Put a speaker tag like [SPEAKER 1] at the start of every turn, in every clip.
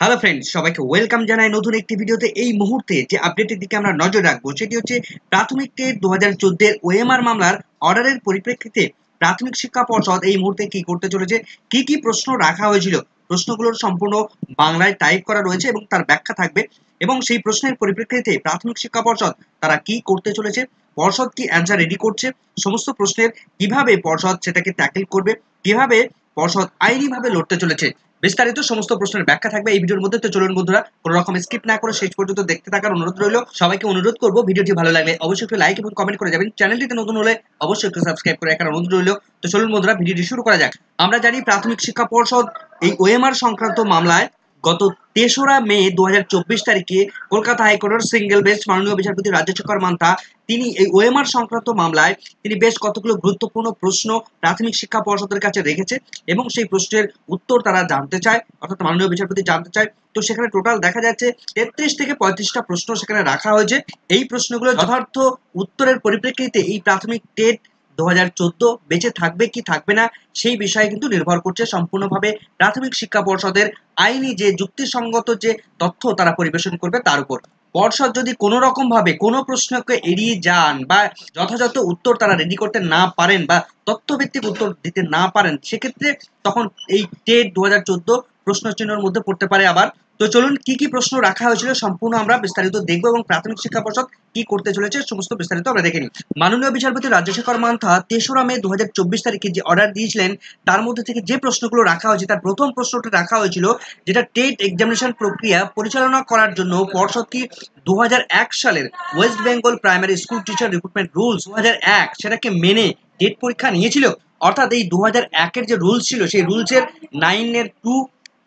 [SPEAKER 1] Hello friends, সবাইকে welcome জানাই নতুন একটি ভিডিওতে। এই মুহূর্তে যে আপডেটের দিকে আমরা নজর রাখবো সেটি হচ্ছে প্রাথমিক টেট 2014 এর ওএমআর মামলার অর্ডারের পরিপ্রেক্ষিতে প্রাথমিক শিক্ষা পর্ষদ এই মুহূর্তে কি করতে চলেছে, কি কি প্রশ্ন রাখা হয়েছিল। প্রশ্নগুলোর সম্পূর্ণ বাংলায় টাইপ করা রয়েছে এবং তার ব্যাখ্যা থাকবে, এবং সেই প্রশ্নের পরিপ্রেক্ষিতে প্রাথমিক শিক্ষা পর্ষদ তারা কি করতে চলেছে, পর্ষদ কি অ্যান্সার রেডি করছে, সমস্ত প্রশ্নের কিভাবে পর্ষদ সেটাকে ট্যাকেল করবে, কিভাবে পর্ষদ আইনিভাবে লড়তে চলেছে, বিস্তারিত সমস্ত প্রশ্নের ব্যাখ্যা থাকবে এই ভিডিওর মধ্যে। তো চলুন বন্ধুরা, কোনো রকম স্কিপ না করে শেষ পর্যন্ত দেখতে থাকার অনুরোধ রইল। সবাইকে অনুরোধ করবো, ভিডিওটি ভালো লাগলে অবশ্যই একটু লাইক এবং কমেন্ট করে যাবেন। চ্যানেলটিতে নতুন হলে অবশ্যই একটু সাবস্ক্রাইব করে রাখার অনুরোধ রইল। তো চলুন বন্ধুরা, ভিডিওটি শুরু করা যাক। আমরা জানি প্রাথমিক শিক্ষা পর্ষদ এই ওএমআর সংক্রান্ত মামলায় গত 3রা মে 2024 তারিখে কলকাতা হাইকোর্টের সিঙ্গেল বেঞ্চ মাননীয় বিচারপতি রাজশেখর মান্থা তিনি এই ওএমআর সংক্রান্ত মামলায় তিনি বেশ কতগুলো গুরুত্বপূর্ণ প্রশ্ন প্রাথমিক শিক্ষা পর্ষদের কাছে রেখেছে, এবং সেই প্রশ্নের উত্তর তারা জানতে চায়, অর্থাৎ মাননীয় বিচারপতি জানতে চায়। তো সেখানে টোটাল দেখা যাচ্ছে 33 থেকে 35টা প্রশ্ন সেখানে রাখা হয়েছে। এই প্রশ্নগুলো যথার্থ উত্তরের পরিপ্রেক্ষিতে এই প্রাথমিক টেট 2014 বেঁচে থাকবে কি থাকবে না সেই বিষয়ে কিন্তু নির্ভর করছে সম্পূর্ণভাবে প্রাথমিক শিক্ষা পর্ষদের আইনি যে যুক্তিসঙ্গত যে তথ্য তারা পরিবেশন করবে তার উপর। পর্ষদ যদি কোনো রকম ভাবে কোনো প্রশ্নকে এড়িয়ে যান বা যথাযথ উত্তর তারা রেডি করতে না পারেন বা তথ্যভিত্তিক উত্তর দিতে না পারেন, সেক্ষেত্রে তখন এই টেট 2014 প্রশ্ন চিহ্নের মধ্যে পড়তে পারে আবার। তো চলুন, কি কি প্রশ্ন রাখা হয়েছিল সম্পূর্ণ আমরা বিস্তারিত দেখবো, এবং প্রাথমিক শিক্ষা পর্ষদ কি করতে চলেছে সমস্ত বিস্তারিত আমরা দেখে নিই। মাননীয় বিচারপতি রাজশেখর মান্থা 3রা মে 2024 তারিখে যে অর্ডার দিয়েছিলেন তার মধ্যে থেকে যে প্রশ্নগুলো রাখা হয়েছে তার প্রথম প্রশ্নটা রাখা হয়েছিল যেটা টেট এক্সামিনেশন প্রক্রিয়া পরিচালনা করার জন্য পর্ষদ কি 2001 সালের West Bengal primary school teacher recruitment rules 2001 সেটাকে মেনে টেট পরীক্ষা নিয়েছিল। অর্থাৎ এই 2001-এর যে রুলস ছিল সেই রুলসের 9-এর 2,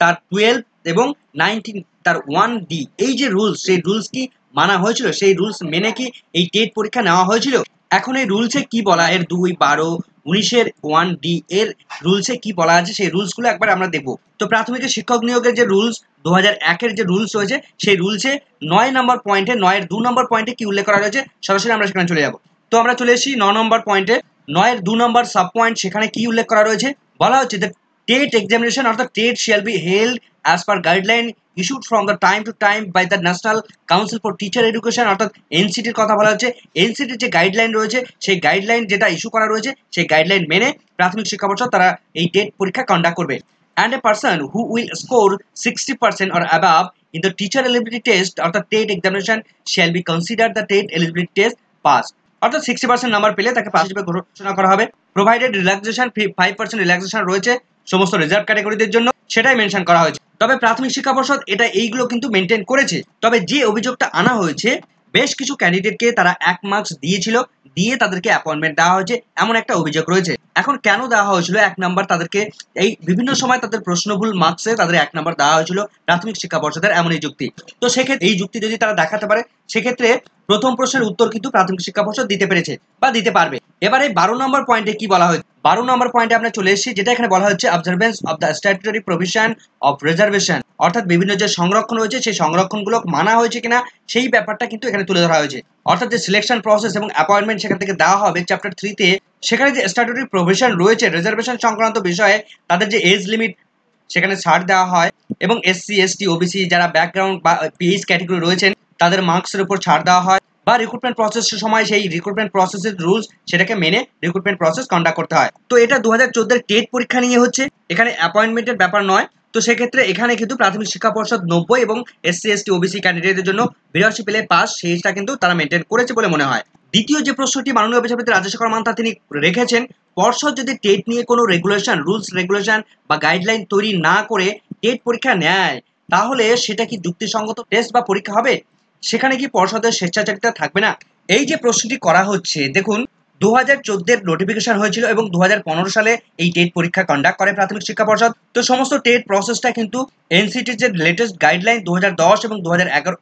[SPEAKER 1] তার 12 এবং 19 তার 1D, এই যে রুলস সেই রুলস কি মানা হয়েছিল, সেই রুলস মেনে কি এই টেট পরীক্ষা নেওয়া হয়েছিল। এখন এই রুলসে কি বলা, এর 2, 12, 19-এর 1D এর রুলসে কি বলা আছে সেই রুলসগুলো একবার আমরা দেখবো। তো প্রাথমিকের শিক্ষক নিয়োগের যে রুলস 2001-এর যে রুলস রয়েছে সেই রুলসে 9 নম্বর পয়েন্টে 9-এর 2 নম্বর পয়েন্টে কি উল্লেখ করা রয়েছে, সরাসরি আমরা সেখানে চলে যাব। তো আমরা চলে এসেছি 9 নম্বর পয়েন্টে। 9-এর 2 নম্বর সাব পয়েন্ট, সেখানে কি উল্লেখ করা রয়েছে, বলা হচ্ছে যে টেট এক্সামিনেশন অর্থাৎ TET shall be held as per guideline issued from the time to time by the National Council for Teacher Education, অর্থাৎ এনসিটির কথা বলা হচ্ছে। এনসিটির যে গাইডলাইন রয়েছে সেই গাইডলাইন যেটা ইস্যু করা রয়েছে সেই গাইডলাইন মেনে প্রাথমিক শিক্ষা পর্ষদ তারা এই টেট পরীক্ষা কন্ডাক্ট করবে। And a person who will score 60% or above in the teacher eligibility test অর্থাৎ TET examination shall be considered the TET eligibility test passed, অর্থাৎ 60% নাম্বার পেলে তাকে পাস হিসেবে ঘোষণা করা হবে। প্রোভাইডেড রিল্যাক্সেশন 5% রিল্যাক্সেশন রয়েছে সমস্ত রিজার্ভ ক্যাটাগরিদের জন্য, সেটাই মেনশন করা হয়েছে। তবে প্রাথমিক শিক্ষা পর্ষদ এটা এইগুলো কিন্তু মেনটেন করেছে। তবে যে অভিযোগটা আনা হয়েছে, বেশ কিছু ক্যান্ডিডেটকে তারা 1 মার্কস দিয়েছিল, দিয়ে তাদেরকে অ্যাপয়েন্টমেন্ট দেওয়া হয়েছে এমন একটা অভিযোগ রয়েছে। এখন কেন দেওয়া হয়েছিল 1 নাম্বার তাদেরকে, এই বিভিন্ন সময় তাদের প্রশ্নভুল মার্কসে তাদের 1 নাম্বার দেওয়া হয়েছিল প্রাথমিক শিক্ষা পর্ষদের, এমনই যুক্তি। তো সেক্ষেত্রে এই যুক্তি যদি তারা দেখাতে পারে সেক্ষেত্রে প্রথম প্রশ্নের উত্তর কিন্তু প্রাথমিক শিক্ষা পর্ষদ দিতে পেরেছে বা দিতে পারবে। এবারে 12 নম্বর পয়েন্টে কি বলা হয়েছে, 12 নম্বর পয়েন্টে আমরা চলে এসেছি, যেটা এখানে বলা হচ্ছে observance of the statutory provision of reservation, অর্থাৎ বিভিন্ন যে সংরক্ষণ রয়েছে সেই সংরক্ষণগুলো মানা হয়েছে কিনা সেই ব্যাপারটা কিন্তু এখানে তুলে ধরা হয়েছে। অর্থাৎ যে সিলেকশন প্রসেস এবং অ্যাপয়েন্টমেন্ট সেখান থেকে দেওয়া হবে চ্যাপ্টার 3-তে, সেখানে যে স্ট্যাটুটরি প্রভিশন রয়েছে রিজার্ভেশন সংক্রান্ত বিষয়ে তাদের যে এজ লিমিট সেখানে ছাড় দেওয়া হয়, এবং এসসি এসটি ওবিসি যারা ব্যাকগ্রাউন্ড বা পিএইচ ক্যাটাগরি রয়েছেন তাদের মার্কসের উপর ছাড় দেওয়া হয়, বা রিক্রুটমেন্ট প্রসেসের সময় সেই রিক্রুটমেন্ট প্রসেসের রুলস সেটাকে মেনে রিক্রুটমেন্ট প্রসেস কন্ডাক্ট করতে হয়। তো এটা 2014-এর টেট পরীক্ষা নিয়ে হচ্ছে, এখানে অ্যাপয়েন্টমেন্টের ব্যাপার নয়। তো সেক্ষেত্রে এখানে কিন্তু প্রাথমিক শিক্ষা পর্ষদ 90 এবং এসসি এসটি ওবিসি ক্যান্ডিডেটদের জন্য 82 পেলে পাস, সেইটা কিন্তু তারা মেনটেন করেছে বলে মনে হয়। দ্বিতীয় যে প্রশ্নটি মাননীয় বিচারপতি রাজশেখর মান্থা তিনি রেখেছেন, পর্ষদ যদি টেট নিয়ে কোনো রেগুলেশন, রুলস রেগুলেশন বা গাইডলাইন তৈরি না করে টেট পরীক্ষা নেয়, তাহলে সেটা কি যুক্তিসঙ্গত টেস্ট বা পরীক্ষা হবে, সেখানে কি পর্ষদের স্বেচ্ছাচারিতা থাকবে না। এই যে প্রশ্নটি করা হচ্ছে, দেখুন 2014-এর নোটিফিকেশন হয়েছিল এবং 2015 সালে এই টেট পরীক্ষা কন্ডাক্ট করে প্রাথমিক শিক্ষা পর্ষদ। তো সমস্ত টেট প্রসেসটা কিন্তু এনসিটির যে লেটেস্ট গাইডলাইন 2010 এবং 2011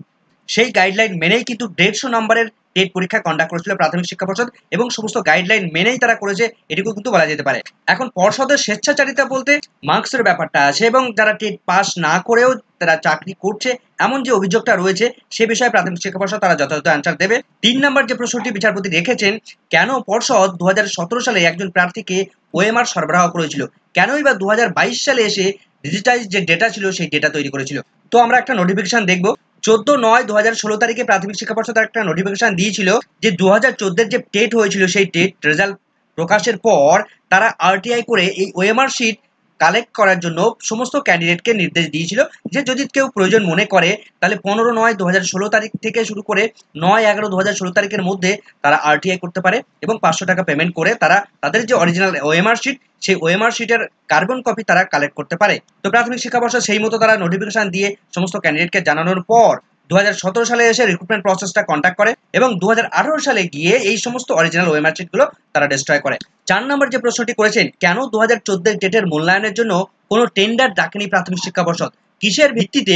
[SPEAKER 1] সেই গাইডলাইন মেনেই কিন্তু 150 নম্বরের টেট পরীক্ষা কন্ডাক্ট করেছিল প্রাথমিক শিক্ষা পর্ষদ, এবং সমস্ত গাইডলাইন মেনেই তারা করেছে, এটুকু কিন্তু বলা যেতে পারে। এখন পর্ষদের স্বেচ্ছাচারিতা বলতে মার্কসের ব্যাপারটা আছে, এবং যারা টেট পাস না করেও তারা চাকরি করছে এমন যে অভিযোগটা রয়েছে সে বিষয়ে প্রাথমিক শিক্ষা পর্ষদ তারা যথাযথ অ্যান্সার দেবে। 3 নম্বর যে প্রশ্নটি বিচারপতি রেখেছেন, কেন পর্ষদ 2017 সালে একজন প্রার্থীকে ওএমআর সরবরাহ করেছিল, কেনই বা 2022 সালে এসে ডিজিটাইজ যে ডেটা ছিল সেই ডেটা তৈরি করেছিল। তো আমরা একটা নোটিফিকেশন দেখবো। 14/9/2016 তারিখে প্রাথমিক শিক্ষা পর্ষদ একটা নোটিফিকেশন দিয়েছিল যে 2014 যে টেট হয়েছিল সেই টেট রেজাল্ট প্রকাশের পর তারা আরটিআই করে এই ওএমআর শিট কালেক্ট করার জন্য সমস্ত ক্যান্ডিডেটকে নির্দেশ দিয়েছিল যে যদি কেউ প্রয়োজন মনে করে তাহলে 15/9/2016 তারিখ থেকে শুরু করে 9/11/2016 তারিখের মধ্যে তারা আরটিআই করতে পারে এবং 500 টাকা পেমেন্ট করে তারা তাদের যে অরিজিনাল ওএমআর শিট সেই ওএমআর শিটের কার্বন কপি তারা কালেক্ট করতে পারে। তো প্রাথমিক শিক্ষা পর্ষদ সেই মতো তারা নোটিফিকেশন দিয়ে সমস্ত ক্যান্ডিডেটকে জানানোর পর 2017 সালে এসে রিক্রুটমেন্ট প্রসেসটা কন্ডাক্ট করে এবং 2018 সালে গিয়ে এই সমস্ত অরিজিনাল ওএমআর শিটগুলো তারা ডিস্ট্রয় করে। 4 নম্বর যে প্রশ্নটি করেছেন, কেন 2014 ডেটের মূল্যায়নের জন্য কোনো টেন্ডার ডাকেনি প্রাথমিক শিক্ষা পর্ষদ? কিসের ভিত্তিতে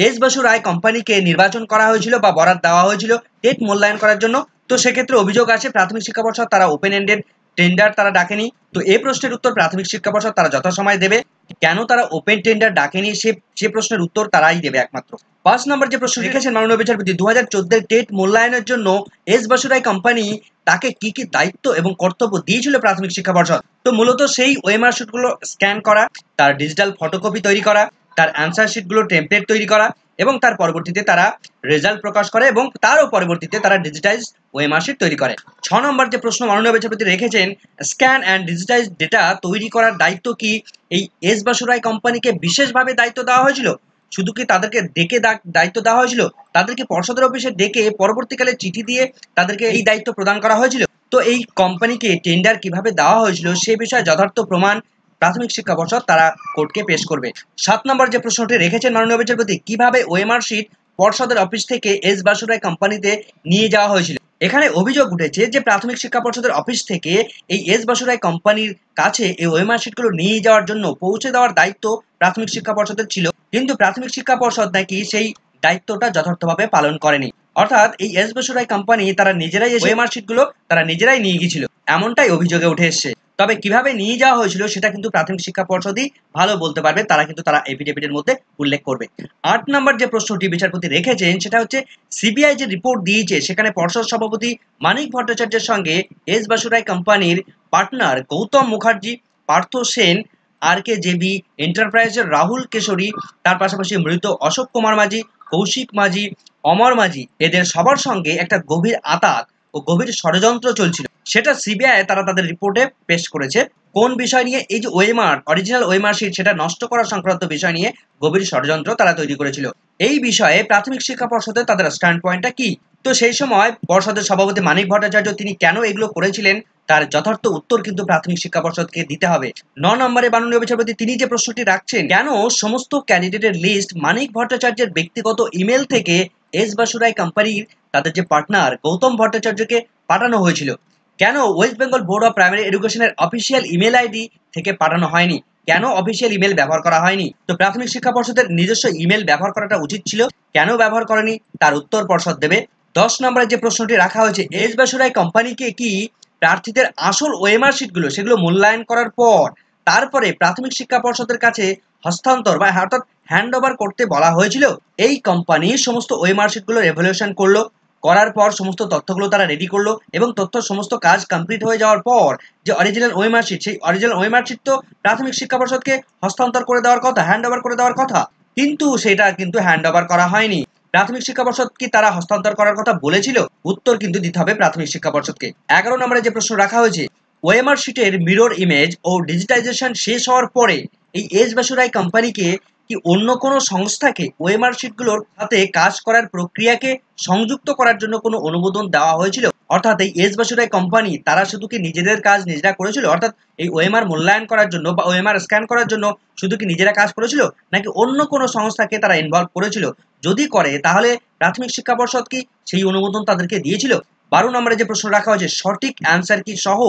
[SPEAKER 1] এস বসু রায় কোম্পানিকে নির্বাচন করা হয়েছিল বা বরাদ দেওয়া হয়েছিল টেট মূল্যায়ন করার জন্য? তো সেক্ষেত্রে অভিযোগ আছে প্রাথমিক শিক্ষা পর্ষদ তারা ওপেন এন্ডেড টেন্ডার তারা ডাকেনি। তো এই প্রশ্নের উত্তর প্রাথমিক শিক্ষা পর্ষদ তারা যথাসময়ে দেবে। কেন তারা ওপেন টেন্ডার ডাকেনি সে প্রশ্নের উত্তর তারাই দেবে একমাত্র। 5 নম্বর যে প্রশ্ন লিখেছেন মাননীয় বিচারপতি, 2014 টেট মূল্যায়নের জন্য এস বসু রায় কোম্পানি তাকে কি কি দায়িত্ব এবং কর্তব্য দিয়েছিল প্রাথমিক শিক্ষা পর্ষদ? তো মূলত সেই ওএমআর শিটগুলো স্ক্যান করা, তার ডিজিটাল ফটোকপি তৈরি করা, তার অ্যান্সার শিটগুলো টেমপ্লেট তৈরি করা এবং তার পরবর্তীতে তারা রেজাল্ট প্রকাশ করে এবং তারও পরবর্তীতে তারা ডিজিটাইজ ওএমআর শিট তৈরি করে। 6 নম্বর যে প্রশ্ন মাননীয় বিচারপতি রেখেছেন, স্ক্যান অ্যান্ড ডিজিটাইজ ডেটা তৈরি করার দায়িত্ব কি এই এস বসু রায় কোম্পানিকে বিশেষভাবে দায়িত্ব দেওয়া হয়েছিল? শুধু কি তাদেরকে ডেকে দায়িত্ব দেওয়া হয়েছিল? তাদেরকে পর্ষদের অফিসে ডেকে পরবর্তীকালে চিঠি দিয়ে তাদেরকে এই দায়িত্ব প্রদান করা হয়েছিল? তো এই কোম্পানিকে টেন্ডার কিভাবে দেওয়া হয়েছিল সে বিষয়ে যথার্থ প্রমাণ প্রাথমিক শিক্ষা পর্ষদ তারা কোর্টকে পেশ করবে। 7 নম্বর যে প্রশ্নটি রেখেছেন মাননীয় বিচারপতি, কিভাবে ওএমআর শিট পর্ষদের অফিস থেকে এস বসু রায় কোম্পানিতে নিয়ে যাওয়া হয়েছিল? এখানে অভিযোগ উঠেছে যে প্রাথমিক শিক্ষা পর্ষদের অফিস থেকে এই এস বসু রায় কোম্পানির কাছে এই ওএমআর শিটগুলো নিয়ে যাওয়ার জন্য পৌঁছে দেওয়ার দায়িত্ব প্রাথমিক শিক্ষা পর্ষদের ছিল, কিন্তু প্রাথমিক শিক্ষা পর্ষদ নাকি সেই দায়িত্বটা যথার্থভাবে পালন করেনি। অর্থাৎ এই এস বসু রায় কোম্পানি তারা নিজেরাই ওএমআর শিটগুলো তারা নিজেরাই নিয়ে গিয়েছিল, এমনটাই অভিযোগে উঠে এসেছে। তবে কিভাবে নিয়ে যাওয়া হয়েছিল সেটা কিন্তু প্রাথমিক শিক্ষা পর্ষদই ভালো বলতে পারবে, তারা এফিডেভিটের মধ্যে উল্লেখ করবে। 8 নম্বর যে প্রশ্নটি বিচারপতি রেখেছেন সেটা হচ্ছে, সিবিআই যে রিপোর্ট দিয়েছে সেখানে পর্ষদ সভাপতি মানিক ভট্টাচার্যের সঙ্গে এস বসু রায় কোম্পানির পার্টনার গৌতম মুখার্জি, পার্থ সেন, RKJB এন্টারপ্রাইজের রাহুল কেশরী, তার পাশাপাশি মৃত অশোক কুমার মাঝি, কৌশিক মাঝি, অমর মাঝি, এদের সবার সঙ্গে একটা গভীর আঁতাত ও গভীর ষড়যন্ত্র চলছিল। সেটা সিবিআই তারা তাদের রিপোর্টে পেশ করেছে। কোন বিষয় নিয়ে? এই যে ওএমআর অরিজিনাল ওএমআর শিট সেটা নষ্ট করা সংক্রান্ত বিষয় নিয়ে গভীর ষড়যন্ত্র তারা তৈরি করেছিল। এই বিষয়ে প্রাথমিক শিক্ষা পর্ষদের তাদের স্ট্যান্ড পয়েন্টটা কি? তো সেই সময় পর্ষদের সভাপতি মানিক ভট্টাচার্য তিনি কেন এগুলো করেছিলেন তার যথার্থ উত্তর কিন্তু প্রাথমিক শিক্ষা পর্ষদকে দিতে হবে। 9 নম্বরে মাননীয় বিচারপতি তিনি যে প্রশ্নটি রাখছেন, কেন সমস্ত ক্যান্ডিডেটের লিস্ট মানিক ভট্টাচার্যের ব্যক্তিগত ইমেল থেকে এস বসু রায় কোম্পানির তাদের যে পার্টনার গৌতম ভট্টাচার্যকে পাঠানো হয়েছিল? কেন West Bengal board of primary এডুকেশনের অফিসিয়াল ইমেল আইডি থেকে পাঠানো হয়নি? কেন অফিসিয়াল ইমেল ব্যবহার করা হয়নি? তো প্রাথমিক শিক্ষা পর্ষদের নিজস্ব ইমেল ব্যবহার করাটা উচিত ছিল, কেন ব্যবহার করেনি তার উত্তর পর্ষদ দেবে। 10 নম্বরে যে প্রশ্নটি রাখা হয়েছে, এস বসু রায় কোম্পানিকে কি প্রার্থীদের আসল ওএমআর শিটগুলো সেগুলো মূল্যায়ন করার পর তারপরে প্রাথমিক শিক্ষা পর্ষদের কাছে হস্তান্তর বা অর্থাৎ হ্যান্ড ওভার করতে বলা হয়েছিল? এই কোম্পানি সমস্ত ওএমআর শিটগুলো এভালুয়েশন করলো, করার পর সমস্ত তথ্যগুলো তারা রেডি করলো এবং সমস্ত কাজ কমপ্লিট হয়ে যাওয়ার পর যে অরিজিনাল ওএমআর শিট সেই অরিজিনাল ওএমআর শিট তো প্রাথমিক শিক্ষা পর্ষদকে হস্তান্তর করে দেওয়ার কথা, হ্যান্ড ওভার করে দেওয়ার কথা, কিন্তু সেটা কিন্তু হ্যান্ড ওভার করা হয়নি। প্রাথমিক শিক্ষা পর্ষদ কি তারা হস্তান্তর করার কথা বলেছিল? উত্তর কিন্তু দিতে হবে প্রাথমিক শিক্ষা পর্ষদকে। 11 নম্বরে যে প্রশ্ন রাখা হয়েছে, ওএমআর শিটের মিরর ইমেজ ও ডিজিটাইজেশন শেষ হওয়ার পরে এই এস বসু রায় কোম্পানিকে কি অন্য কোনো সংস্থাকে ওএমআর শিটগুলোর সাথে কাজ করার প্রক্রিয়াকে সংযুক্ত করার জন্য কোনো অনুমোদন দেওয়া হয়েছিল? অর্থাৎ এই এস বসু রায় কোম্পানি তারা শুধু কি নিজেদের কাজ নিজেরা করেছিল, অর্থাৎ এই ওএমআর মূল্যায়ন করার জন্য বা ওএমআর স্ক্যান করার জন্য শুধু কি নিজেরা কাজ করেছিল, নাকি অন্য কোনো সংস্থাকে তারা ইনভলভ করেছিল? যদি করে তাহলে প্রাথমিক শিক্ষা পর্ষদ কি সেই অনুমোদন তাদেরকে দিয়েছিল? 12 নম্বরে যে প্রশ্ন রাখা হয়েছে, সঠিক অ্যান্সার কি সহ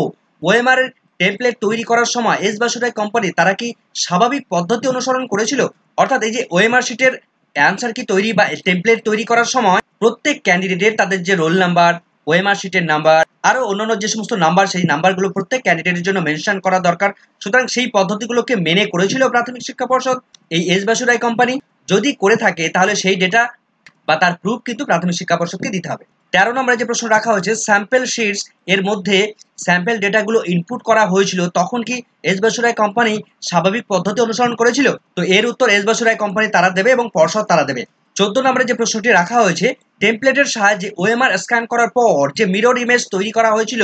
[SPEAKER 1] ওএমআর এর টেমপ্লেট তৈরি করার সময় এস বসু রায় কোম্পানি তারা কি স্বাভাবিক পদ্ধতি অনুসরণ করেছিল? অর্থাৎ এই যে ওএমআর শিটের অ্যান্সার কি তৈরি বা টেমপ্লেট তৈরি করার সময় প্রত্যেক ক্যান্ডিডেটের তাদের যে রোল নাম্বার, ওএমআর শিটের নাম্বার, আরো অন্যান্য যে সমস্ত নাম্বার সেই নাম্বারগুলো প্রত্যেক ক্যান্ডিডেটের জন্য মেনশন করা দরকার। সুতরাং সেই পদ্ধতিগুলোকে মেনে করেছিল প্রাথমিক শিক্ষা পর্ষদ এই এস বসু রায় কোম্পানি? যদি করে থাকে তাহলে সেই ডেটা বা তার প্রুফ কিন্তু প্রাথমিক শিক্ষা পর্ষদকে দিতে হবে। 13 নম্বরে যে প্রশ্ন রাখা হয়েছে স্যাম্পল শিটস এর মধ্যে স্যাম্পল ডেটাগুলো ইনপুট করা হয়েছিল তখন কি এস বসুরায় কোম্পানি স্বাভাবিক পদ্ধতি অনুসরণ করেছিল? তো এর উত্তর এস বসুরায় কোম্পানি তারা দেবে এবং পর্ষদ তারা দেবে। 14 নম্বরে যে প্রশ্নটি রাখা হয়েছে টেমপ্লেটের সাহায্যে ওএমআর স্ক্যান করার পর যে মিরর ইমেজ তৈরি করা হয়েছিল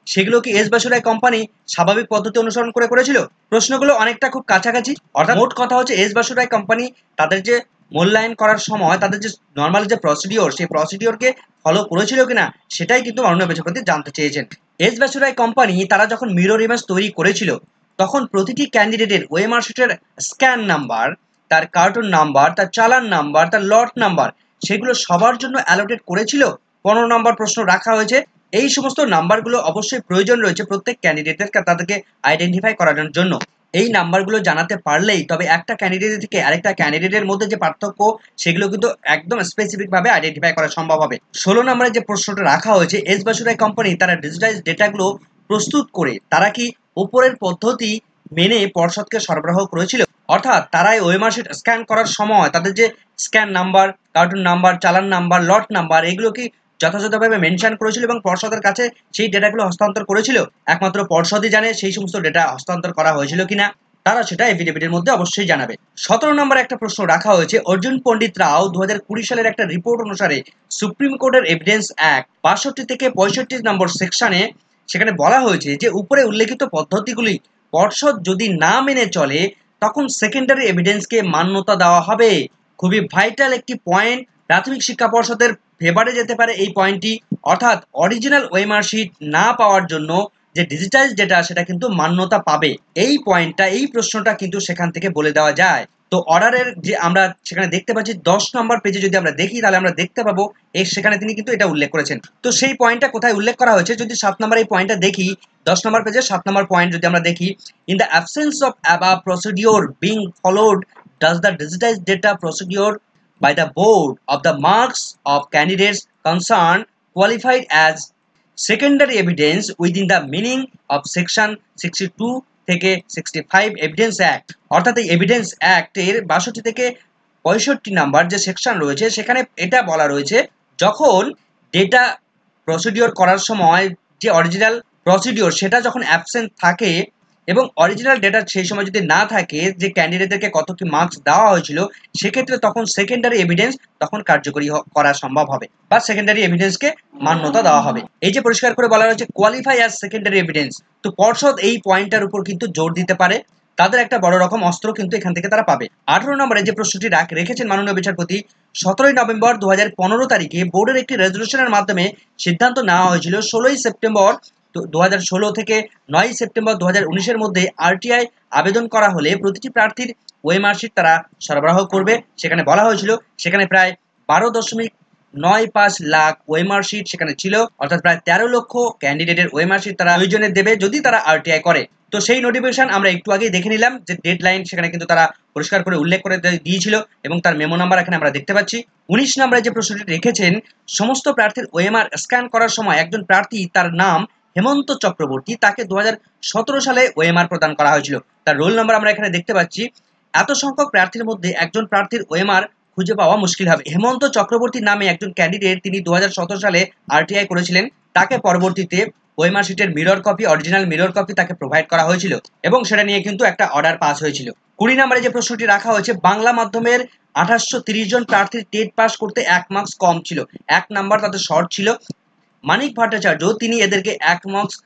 [SPEAKER 1] সেগুলো কি এস বসুরায় কোম্পানি স্বাভাবিক পদ্ধতি অনুসরণ করেছিল? প্রশ্নগুলো অনেকটা খুব কাছাকাছি, অর্থাৎ মোট কথা হচ্ছে এস বসুরায় কোম্পানি তাদের যে মূল্যায়ন করার সময় তাদের যে নর্মাল যে প্রসিডিওর সেই প্রসিডিওরকে ফলো করেছিল কিনা সেটাই কিন্তু মাননীয় বিচারপতি জানতে চেয়েছেন। এস বসুরায় কোম্পানি তারা যখন মিরর ইমেজ তৈরি করেছিল তখন প্রতিটি ক্যান্ডিডেটের ওএমআর শিটের স্ক্যান নাম্বার, তার কার্টুন নাম্বার, তার চালান নাম্বার, তার লট নাম্বার সেগুলো সবার জন্য অ্যালোটেড করেছিল। 15 নম্বর প্রশ্ন রাখা হয়েছে এই সমস্ত নাম্বারগুলো অবশ্যই প্রয়োজন রয়েছে প্রত্যেক ক্যান্ডিডেটের তাদেরকে আইডেন্টিফাই করানোর জন্য। এই নাম্বারগুলো জানাতে পারলেই তবে একটা ক্যান্ডিডেট থেকে আরেকটা ক্যান্ডিডেটের মধ্যে যে পার্থক্য সেগুলো কিন্তু একদম স্পেসিফিক ভাবে আইডেন্টিফাই করা সম্ভব হবে। 16 নম্বরে যে প্রশ্নটা রাখা হয়েছে এস বসুরায় কোম্পানি তারা ডিজিটাইজ ডেটাগুলো প্রস্তুত করে তারা কি উপরের পদ্ধতি মেনে পর্ষদকে সরবরাহ করেছিল? অর্থাৎ তারাই ওএমআর শিট স্ক্যান করার সময় তাদের যে স্ক্যান নাম্বার, কার্টুন নাম্বার, চালান নাম্বার, লট নাম্বার এগুলো কি যথাযথভাবে মেনশন করেছিল এবং পর্ষদের কাছে সেই ডেটাগুলো হস্তান্তর করেছিল? একমাত্র পর্ষদই জানে সেই সমস্ত ডেটা হস্তান্তর করা হয়েছিল কিনা, তারা সেটা এফিডেভিটের মধ্যে অবশ্যই জানাবে। 17 নম্বরে একটা প্রশ্ন রাখা হয়েছে অর্জুন পণ্ডিত রাও 2020 সালের একটা রিপোর্ট অনুসারে সুপ্রিম কোর্টের এভিডেন্স অ্যাক্ট 62 থেকে 65 নম্বর সেকশনে সেখানে বলা হয়েছে যে উপরে উল্লেখিত পদ্ধতিগুলি পর্ষদ যদি না মেনে চলে তখন সেকেন্ডারি এভিডেন্সকে মান্যতা দেওয়া হবে। খুবই ভাইটাল একটি পয়েন্ট, প্রাথমিক শিক্ষা পর্ষদের ফেভারে যেতে পারে এই পয়েন্টটি, অর্থাৎ অরিজিনাল ওএমআর শিট না পাওয়ার জন্য যে ডিজিটাইজ ডেটা সেটা কিন্তু মান্যতা পাবে। এই পয়েন্টটা, এই প্রশ্নটা কিন্তু সেখান থেকে বলে দেওয়া যায়। তো অর্ডারের যে আমরা সেখানে দেখতে পাচ্ছি 10 নম্বর পেজে যদি আমরা দেখি তাহলে আমরা দেখতে পাবো সেখানে তিনি কিন্তু এটা উল্লেখ করেছেন। তো সেই পয়েন্টটা কোথায় উল্লেখ করা হয়েছে যদি 7 নম্বর এই পয়েন্টটা দেখি, 10 নম্বর পেজে 7 নম্বর পয়েন্ট যদি আমরা দেখি, in the absence of above procedure being followed does the digitize data procedure by the board of the marks of candidates concerned qualified as secondary evidence within the meaning of section 62 থেকে 65 evidence act. অর্থাৎ এই evidence অ্যাক্টের 62 থেকে 65 number যে section রয়েছে সেখানে এটা বলা রয়েছে যখন ডেটা প্রসিডিওর করার সময় যে অরিজিনাল প্রসিডিওর সেটা যখন অ্যাবসেন্ট থাকে এবং অরিজিনাল ডেটা সেই সময় যদি না থাকে যে ক্যান্ডিডেটদেরকে কত কি মার্কস দেওয়া হয়েছিল সেক্ষেত্রে তখন সেকেন্ডারি এভিডেন্স তখন কার্যকরী করা সম্ভব হবে বা সেকেন্ডারি এভিডেন্সকে মান্যতা দেওয়া হবে। এই যে পরিষ্কার করে বলা হয়েছে কোয়ালিফাই অ্যাজ সেকেন্ডারি এভিডেন্স, তো পর্ষদ এই পয়েন্টটার উপর কিন্তু জোর দিতে পারে, তাদের একটা বড় রকম অস্ত্র কিন্তু এখান থেকে তারা পাবে। 18 নম্বরে যে প্রশ্নটি রেখেছেন মাননীয় বিচারপতি 17 নভেম্বর 2015 তারিখে বোর্ডের একটি রেজলিউশনের মাধ্যমে সিদ্ধান্ত নেওয়া হয়েছিল 16 সেপ্টেম্বর 2016 থেকে 9 সেপ্টেম্বর 2019-এর মধ্যে আরটিআই আবেদন করা হলে প্রতিটি প্রার্থীর ওএমআর শিট তারা সরবরাহ করবে। সেখানে বলা হয়েছিল সেখানে প্রায় 12.95 লাখ ওএমআর শিট সেখানে ছিল, অর্থাৎ প্রায় 13 লক্ষ ক্যান্ডিডেটের ওএমআর শিট তারা প্রয়োজনে দেবে যদি তারা আরটিআই করে। তো সেই নোটিফিকেশন আমরা একটু আগেই দেখে নিলাম যে ডেডলাইন সেখানে কিন্তু তারা পরিষ্কার করে উল্লেখ করে দিয়েছিল এবং তার মেমো নাম্বার এখানে আমরা দেখতে পাচ্ছি। 19 নম্বরে যে প্রশ্নটি রেখেছেন সমস্ত প্রার্থীর ওএমআর স্ক্যান করার সময় একজন প্রার্থী তার নাম হেমন্ত চক্রবর্তী, তাকে 2017 সালে ওএমআর প্রদান করা হয়েছিল, তার রোল নাম্বার আমরা এখানে দেখতে পাচ্ছি। এত সংখ্যক প্রার্থীর মধ্যে একজন প্রার্থীর ওএমআর খুঁজে পাওয়া মুশকিল হবে। হেমন্ত চক্রবর্তী নামে একজন ক্যান্ডিডেট তিনি 2017 সালে আরটিআই করেছিলেন, তাকে পরবর্তীতে ওএমআর শিটের mirror copy, original mirror copy তাকে প্রোভাইড করা হয়েছিল এবং সেটা নিয়ে কিন্তু একটা অর্ডার পাস হয়েছিল। 20 নম্বরে যে প্রশ্নটি রাখা হয়েছে বাংলা মাধ্যমের 2830 জন প্রার্থীর টেট পাস করতে 1 মার্কস কম ছিল, 1 নাম্বার তাদের শর্ট ছিল। মানিক ভট্টাচার্য তিনি এদেরকে 1 মার্কস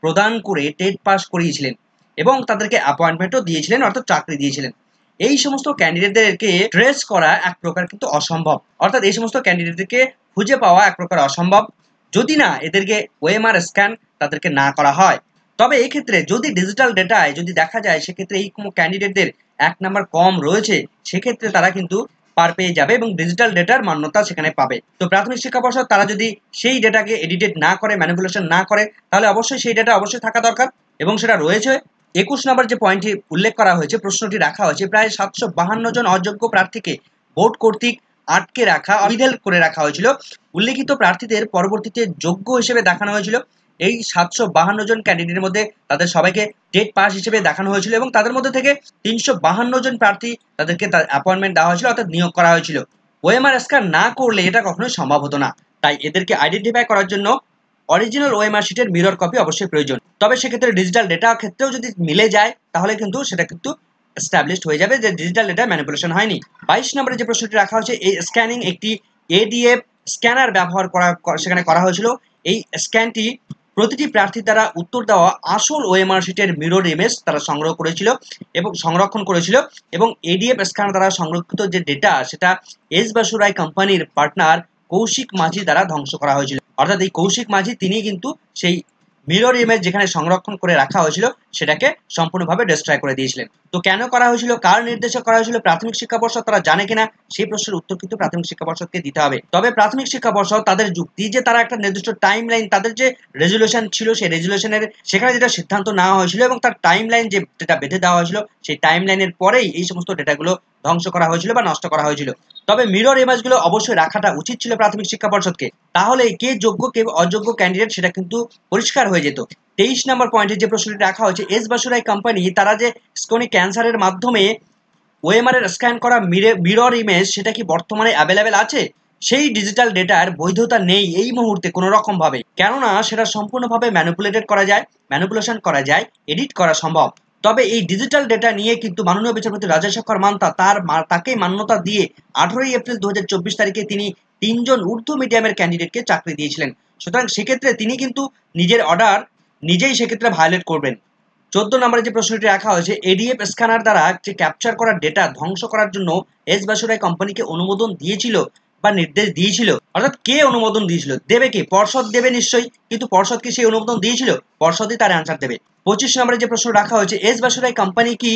[SPEAKER 1] প্রদান করে টেট পাস করিয়েছিলেন এবং তাদেরকে অ্যাপয়েন্টমেন্টও দিয়েছিলেন, অর্থাৎ চাকরি দিয়েছিলেন। এই সমস্ত ক্যান্ডিডেটদেরকে ট্রেস করা এক প্রকার কিন্তু অসম্ভব, অর্থাৎ এই সমস্ত ক্যান্ডিডেটদেরকে খুঁজে পাওয়া এক প্রকার অসম্ভব যদি না এদেরকে ওএমআর স্ক্যান তাদেরকে না করা হয়। তবে এই ক্ষেত্রে যদি ডিজিটাল ডেটায় যদি দেখা যায় সেক্ষেত্রে এই কোনো ক্যান্ডিডেটদের 1 নাম্বার কম রয়েছে সেক্ষেত্রে তারা কিন্তু পার পেয়ে যাবে এবং ডিজিটাল ডেটার মান্যতা সেখানে পাবে। তো প্রাথমিক শিক্ষা পর্ষদ তারা যদি সেই ডেটাকে এডিটেড না করে, ম্যানিপুলেশন না করে, তাহলে অবশ্যই সেই ডেটা অবশ্যই থাকা দরকার এবং সেটা রয়েছে। 21 নম্বর যে পয়েন্টটি উল্লেখ করা হয়েছে, প্রশ্নটি রাখা হয়েছে প্রায় 752 জন অযোগ্য প্রার্থীকে বোর্ড কর্তৃক আটকে রাখা, অবিধেল করে রাখা হয়েছিল। উল্লেখিত প্রার্থীদের পরবর্তীতে যোগ্য হিসেবে দেখানো হয়েছিল। এই 752 জন ক্যান্ডিডেটের মধ্যে তাদের সবাইকে টেট পাস হিসেবে দেখানো হয়েছিল এবং তাদের মধ্যে থেকে 352 জন প্রার্থী তাদেরকে অ্যাপয়েন্টমেন্ট দেওয়া হয়েছিল, অর্থাৎ নিয়োগ করা হয়েছিল। ওএমআর স্ক্যান না করলে এটা কখনোই সম্ভব হতো না। তাই এদেরকে আইডেন্টিফাই করার জন্য অরিজিনাল ওএমআর শিটের মিরর কপি অবশ্যই প্রয়োজন। তবে সেক্ষেত্রে ডিজিটাল ডেটা ক্ষেত্রেও যদি মিলে যায় তাহলে কিন্তু সেটা কিন্তু এস্টাবলিশড হয়ে যাবে যে ডিজিটাল ডেটা ম্যানিপুলেশন হয়নি। 22 নম্বরে যে প্রশ্নটি রাখা হচ্ছে, এই স্ক্যানিং একটি এডিএফ স্ক্যানার ব্যবহার সেখানে করা হয়েছিল। এই স্ক্যানটি প্রতিটি প্রার্থী দ্বারা উত্তর দেওয়া আসল ওএমআর শিটের মিরর ইমেজ তারা সংগ্রহ করেছিল এবং সংরক্ষণ করেছিল, এবং এডিএফ স্ক্যানার দ্বারা সংরক্ষিত যে ডেটা সেটা এস বাসুরাই কোম্পানির পার্টনার কৌশিক মাঝি দ্বারা ধ্বংস করা হয়েছিল। অর্থাৎ এই কৌশিক মাঝি তিনি কিন্তু সেই মিরর ইমেজ যেখানে সংরক্ষণ করে রাখা হয়েছিল সেটাকে সম্পূর্ণভাবে ডিস্ট্রয় করে দিয়েছিলেন। তো কেন করা হয়েছিল, কার নির্দেশে করা হয়েছিল, প্রাথমিক শিক্ষা পর্ষদ তারা জানে কিনা, সেই প্রশ্নের উত্তর কিন্তু প্রাথমিক শিক্ষা পর্ষদকে দিতে হবে। তবে প্রাথমিক শিক্ষা পর্ষদ তাদের যুক্তি যে তারা একটা নির্দিষ্ট টাইম লাইন, তাদের যে রেজুলেশন ছিল সেই রেজুলেশনের সেখানে যেটা সিদ্ধান্ত নেওয়া হয়েছিল এবং তার টাইম লাইন যেটা বেঁধে দেওয়া হয়েছিল সেই টাইম লাইনের পরেই এই সমস্ত ডেটাগুলো ধ্বংস করা হয়েছিল বা নষ্ট করা হয়েছিল। তবে মিরর ইমেজগুলো অবশ্যই রাখাটা উচিত ছিল প্রাথমিক শিক্ষা পর্ষদকে, তাহলে কে যোগ্য কে অযোগ্য ক্যান্ডিডেট সেটা কিন্তু পরিষ্কার হয়ে যেত। 23 নম্বর পয়েন্টে যে প্রশ্নটি রাখা হয়েছে, এস বাসুরাই কোম্পানি তারা যে স্কোনি ক্যান্সারের মাধ্যমে ওএমআর এর স্ক্যান করা মিরর ইমেজ সেটা কি বর্তমানে অ্যাভেলেবেল আছে? সেই ডিজিটাল ডেটার বৈধতা নেই এই মুহূর্তে কোনো রকম ভাবে, কেননা সেটা সম্পূর্ণভাবে ম্যানিপুলেটেড করা যায়, ম্যানিপুলেশন করা যায়, এডিট করা সম্ভব। তবে এই ডিজিটাল ডেটা নিয়ে কিন্তু মাননীয় বিচারপতি রাজেশেখর মান্তা তাকে মান্যতা দিয়ে 18 এপ্রিল 2024 তারিখে তিনি 3 জন উর্দু মিডিয়ামের ক্যান্ডিডেটকে চাকরি দিয়েছিলেন। সুতরাং সেক্ষেত্রে তিনি কিন্তু নিজের অর্ডার নিজেই সেক্ষেত্রে ভায়োলেট করবেন। 14 নম্বরে যে প্রশ্নটি রাখা হয়েছে, এডিএফ স্ক্যানার দ্বারা যে ক্যাপচার করা ডেটা ধ্বংস করার জন্য এস বাসুরাই কোম্পানিকে অনুমোদন দিয়েছিল বা নির্দেশ দিয়েছিল, অর্থাৎ কে অনুমোদন দিয়েছিল, দেবে কে, পর্ষদ দেবে নিশ্চয়ই, কিন্তু পর্ষদ কি সেই অনুমোদন দিয়েছিল? পর্ষদই তার অ্যান্সার দেবে। 25 নম্বরে যে প্রশ্ন রাখা হয়েছে, এস বাসুরাই কোম্পানি কি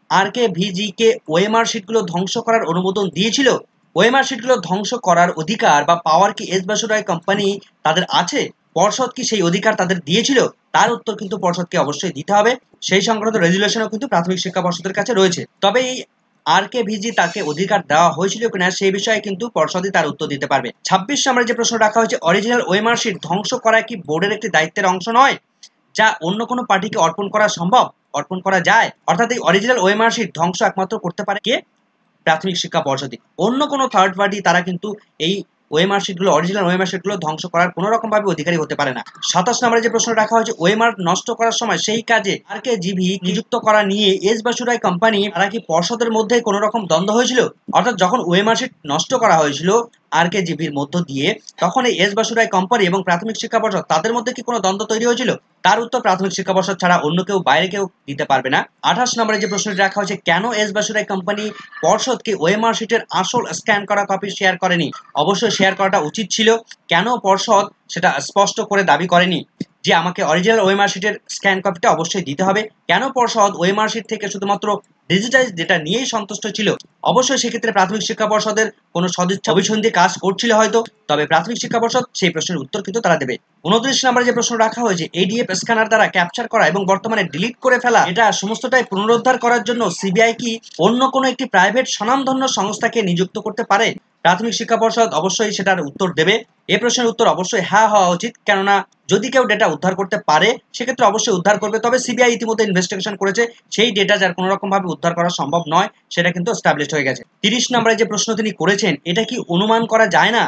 [SPEAKER 1] RKVG কে ওএমআর শিটগুলো ধ্বংস করার অনুমোদন দিয়েছিল? ওএমআর শিটগুলো ধ্বংস করার অধিকার বা পাওয়ার কি এস বাসুরাই কোম্পানি তাদের আছে? পর্ষদ কি সেই অধিকার তাদের দিয়েছিল? তার উত্তর কিন্তু পর্ষদকে অবশ্যই দিতে হবে। সেই সংক্রান্ত রেজুলেশনও কিন্তু প্রাথমিক শিক্ষা পর্ষদের কাছে রয়েছে। তবে এই RKVG তাকে অধিকার দেওয়া হয়েছিল কিনা সেই বিষয়ে কিন্তু পর্ষদই তার উত্তর দিতে পারবে। 26 নম্বরে যে প্রশ্ন রাখা হয়েছে, অরিজিনাল ওএমআর শিট ধ্বংস করা কি বোর্ডের একটি দায়িত্বের অংশ নয়, যা অন্য কোনো পার্টিকে অর্পণ করা সম্ভব, অর্পণ করা যায়? অর্থাৎ এই অরিজিনাল ওএমআর শিট ধ্বংস একমাত্র করতে পারে কে? প্রাথমিক শিক্ষা পর্ষদই। অন্য কোনো থার্ড পার্টি তারা কিন্তু এই ওএমআর শিটগুলো, অরিজিনাল ওএমআর শিটগুলো ধ্বংস করার কোনো রকম ভাবে অধিকারী হতে পারে না। 27 নম্বরে যে প্রশ্ন রাখা হয়েছে, ওএমআর নষ্ট করার সময় সেই কাজে RKGV নিযুক্ত করা নিয়ে এস বাসুরাই কোম্পানি তারা কি পর্ষদের মধ্যে কোনো রকম দ্বন্দ্ব হয়েছিল? অর্থাৎ যখন ওএমআর শিট নষ্ট করা হয়েছিল RKGVর মধ্য দিয়ে, তখন এই এস বাসুরাই কোম্পানি এবং প্রাথমিক শিক্ষা পর্ষদ তাদের মধ্যে কি কোনো দ্বন্দ্ব তৈরি হয়েছিল? তার উত্তর প্রাথমিক শিক্ষা পর্ষদ ছাড়া অন্য কেউ, বাইরে কেউ দিতে পারবে না। 28 নম্বরে যে প্রশ্নটি রাখা হয়েছে, কেন এস বাসুরাই কোম্পানি পর্ষদকে ওএমআর শিটের আসল স্ক্যান করা কপি শেয়ার করেনি? অবশ্যই শেয়ার করাটা উচিত ছিল। কেন পর্ষদ সেটা স্পষ্ট করে দাবি করেনি যে আমাকে অরিজিনাল ওএমআর শিটের স্ক্যান কপিটা অবশ্যই দিতে হবে? কেন পর্ষদ ওএমআর শিট থেকে শুধুমাত্র ডিজিটাইজ ডেটা নিয়েই সন্তুষ্ট ছিল? অবশ্যই সেক্ষেত্রে প্রাথমিক শিক্ষা পর্ষদের কোনো সদিচ্ছা অভিসন্ধি কাজ করছিল হয়তো, তবে প্রাথমিক শিক্ষা পর্ষদ সেই প্রশ্নের উত্তর কিন্তু তারা দেবে। 29 নম্বরে যে প্রশ্ন রাখা হয়েছে, এডিএফ স্ক্যানার দ্বারা ক্যাপচার করা এবং বর্তমানে ডিলিট করে ফেলা এটা সমস্তটাই পুনরুদ্ধার করার জন্য সিবিআই কি অন্য কোনো একটি প্রাইভেট স্বনামধন্য সংস্থাকে নিযুক্ত করতে পারে? প্রাথমিক শিক্ষা পর্ষদ অবশ্যই সেটার উত্তর দেবে। এই প্রশ্নের উত্তর অবশ্যই হ্যাঁ হওয়া উচিত, কেননা যদি কেউ ডেটা উদ্ধার করতে পারে সেক্ষেত্রে অবশ্যই উদ্ধার করবে। তবে সিবিআই ইতিমধ্যে ইনভেস্টিগেশন করেছে, সেই ডেটা যার কোনো রকম ভাবে উদ্ধার করা সম্ভব নয় সেটা কিন্তু এস্টাবলিশড হয়ে গেছে। 30 নম্বরে যে প্রশ্ন তিনি করেছেন, এটা কি অনুমান করা যায় না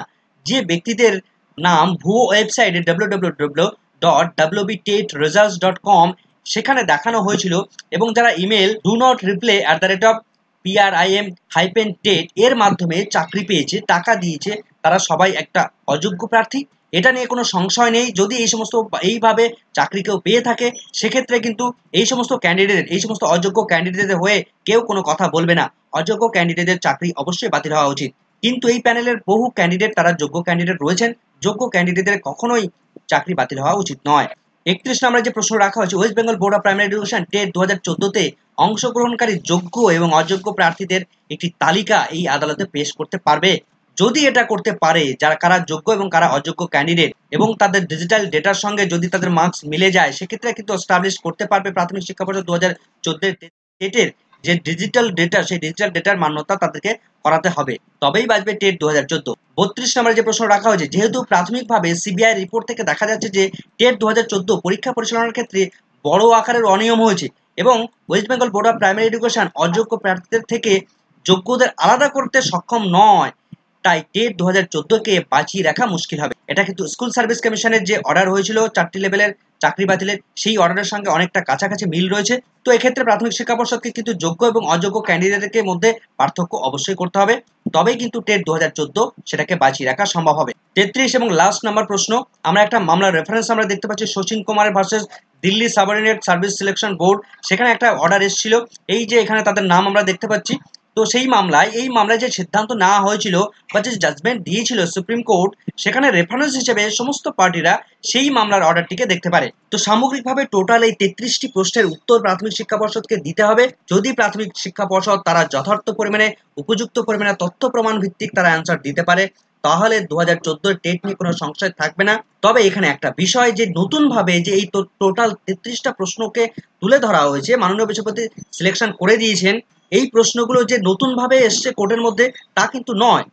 [SPEAKER 1] যে ব্যক্তিদের নাম ভুয়ো ওয়েবসাইটে www.wbtetresults.com সেখানে দেখানো হয়েছিল এবং যারা ইমেল do-not-reply@prim-tet এর মাধ্যমে চাকরি পেয়েছে, টাকা দিয়েছে, তারা সবাই একটা অযোগ্য প্রার্থী? এটা নিয়ে কোনো সংশয় নেই। যদি এই সমস্ত এইভাবে চাকরি কেউ পেয়ে থাকে সেক্ষেত্রে কিন্তু এই সমস্ত ক্যান্ডিডেট, এই সমস্ত অযোগ্য ক্যান্ডিডেটদের হয়ে কেউ কোনো কথা বলবে না। অযোগ্য ক্যান্ডিডেটের চাকরি অবশ্যই বাতিল হওয়া উচিত। কিন্তু এই প্যানেলের বহু ক্যান্ডিডেট তারা যোগ্য ক্যান্ডিডেট রয়েছেন, যোগ্য ক্যান্ডিডেটদের কখনোই চাকরি বাতিল হওয়া উচিত নয়। 31 নম্বরে যে প্রশ্ন রাখা হয়েছে, West Bengal board of primary education TET 2014-তে অংশগ্রহণকারী যোগ্য এবং অযোগ্য প্রার্থীদের একটি তালিকা এই আদালতে পেশ করতে পারবে? যদি এটা করতে পারে, যারা কারা যোগ্য এবং কারা অযোগ্য ক্যান্ডিডেট এবং তাদের ডিজিটাল ডেটার সঙ্গে যদি তাদের মার্কস মিলে যায় সেক্ষেত্রে কিন্তু এস্টাবলিশ করতে পারবে প্রাথমিক শিক্ষা পর্ষদ 2014 টেটের যে ডিজিটাল ডেটা, সেই ডিজিটাল ডেটার মান্যতা তাদেরকে করাতে হবে, তবেই বাঁচবে টেট 2014। 32 নম্বরে যে প্রশ্ন রাখা হয়েছে, যেহেতু প্রাথমিকভাবে সিবিআই রিপোর্ট থেকে দেখা যাচ্ছে যে টেট 2014 পরীক্ষা পরিচালনার ক্ষেত্রে বড় আকারের অনিয়ম হয়েছে এবং West Bengal board of primary education অযোগ্য প্রার্থীদের থেকে যোগ্যদের আলাদা করতে সক্ষম নয়, তাই টেট 2014 কে বাঁচিয়ে রাখা মুশকিল হবে। এটা কিন্তু স্কুল সার্ভিস কমিশনের যে অর্ডার হয়েছিল 4টি লেভেলের চাকরি বাতিলের, সেই অর্ডারের সঙ্গে অনেকটা কাছাকাছি মিল রয়েছে। তো এক্ষেত্রে প্রাথমিক শিক্ষা পর্ষদকে কিন্তু যোগ্য এবং অযোগ্য ক্যান্ডিডেটের মধ্যে পার্থক্য অবশ্যই করতে হবে, তবেই কিন্তু টেট 2014 সেটাকে বাঁচিয়ে রাখা সম্ভব হবে। 33 এবং লাস্ট নাম্বার প্রশ্ন, আমরা একটা মামলার রেফারেন্স আমরা দেখতে পাচ্ছি Sachin Kumar versus Delhi subordinate service selection board. সেখানে একটা অর্ডার এসেছিল, এই যে এখানে তাদের নাম আমরা দেখতে পাচ্ছি। তো সেই মামলায় যে সিদ্ধান্ত নেওয়া হয়েছিল বা যে জাজমেন্ট দিয়েছিল সুপ্রিম কোর্ট, সেখানে রেফারেন্স হিসেবে সমস্ত পার্টিরা সেই মামলার অর্ডারটিকে দেখতে পারে। তো সামগ্রিকভাবে টোটাল এই 33টি প্রশ্নের উত্তর প্রাথমিক শিক্ষা পর্ষদকে দিতে হবে। যদি প্রাথমিক শিক্ষা পর্ষদ তারা যথার্থ পরিমাণে উপযুক্ত পরিমাণে তথ্য প্রমাণ ভিত্তিক তারা অ্যান্সার দিতে পারে, তাহলে 2014 টেট নিয়ে কোনো সংশয় থাকবে না। তবে এখানে একটা বিষয়, যে নতুন ভাবে যে এই টোটাল 33টা প্রশ্নকে তুলে ধরা হয়েছে, মাননীয় বিচারপতি সিলেকশন করে দিয়েছেন, এই প্রশ্নগুলো যে নতুন ভাবে এসছে কোর্টের মধ্যে তা কিন্তু নয়।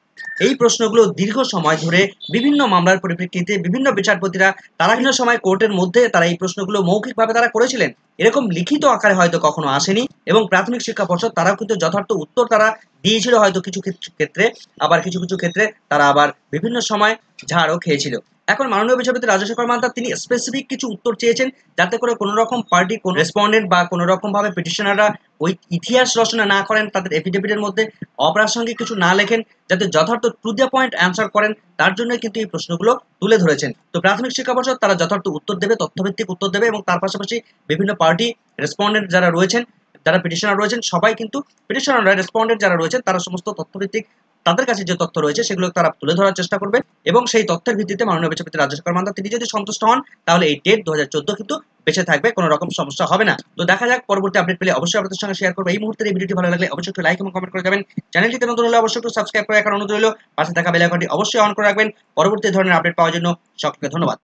[SPEAKER 1] এই প্রশ্নগুলো দীর্ঘ সময় ধরে বিভিন্ন মামলার পরিপ্রেক্ষিতে বিভিন্ন বিচারপতিরা তারা বিভিন্ন সময় কোর্টের মধ্যে তারা এই প্রশ্নগুলো মৌখিকভাবে তারা করেছিলেন, এরকম লিখিত আকারে হয়তো কখনো আসেনি। এবং প্রাথমিক শিক্ষা পর্ষদ তারাও কিন্তু যথার্থ উত্তর তারা দিয়েছিল হয়তো কিছু ক্ষেত্রে, আবার কিছু কিছু ক্ষেত্রে তারা আবার বিভিন্ন সময় ঝাড়ও খেয়েছিল। এখন মাননীয় বিচারপতি রাজশেখর মান্তা তিনি স্পেসিফিক কিছু উত্তর চেয়েছেন, যাতে করে কোনো রকম পার্টি, কোনো রেসপন্ডেন্ট বা কোনো রকম ভাবে পিটিশনাররা ওই ইতিহাস রচনা না করেন, তাদের এফিডেভিটের মধ্যে অপ্রাসঙ্গিক কিছু না লেখেন, যাতে যথার্থ টু দ্য পয়েন্ট অ্যান্সার করেন, তার জন্য কিন্তু এই প্রশ্নগুলো তুলে ধরেছেন। তো প্রাথমিক শিক্ষা পর্ষদ তারা যথার্থ উত্তর দেবে, তথ্যভিত্তিক উত্তর দেবে, এবং তার পাশাপাশি বিভিন্ন পার্টি রেসপন্ডেন্ট যারা রয়েছেন, যারা পিটিশনার রয়েছেন, সবাই কিন্তু পিটিশনাররা রেসপন্ডেন্ট যারা রয়েছেন তারা সমস্ত তথ্যভিত্তিক তাদের কাছে যে তথ্য রয়েছে সেগুলো তারা তুলে ধরার চেষ্টা করবে, এবং সেই তথ্যের ভিত্তিতে মাননীয় বিচারপতি রাজশেখর মান্তা তিনি যদি সন্তুষ্ট হন, তাহলে এই টেট 2014 কিন্তু বেঁচে থাকবে, কোনো রকম সমস্যা হবে না। তো দেখা যাক, পরবর্তী আপডেট পেলে অবশ্যই আপনাদের সঙ্গে শেয়ার করবো। এই মুহূর্তে এই ভিডিওটি ভালো লাগলে অবশ্যই একটু লাইক এবং কমেন্ট করে যাবেন। চ্যানেলটিতে নতুন হলে অবশ্যই একটু সাবস্ক্রাইব করে রাখার অনুরোধ রইল। পাশে থাকা বেল আইকনটি অবশ্যই অন করে রাখবেন পরবর্তী ধরনের আপডেট পাওয়ার জন্য। সকলকে ধন্যবাদ।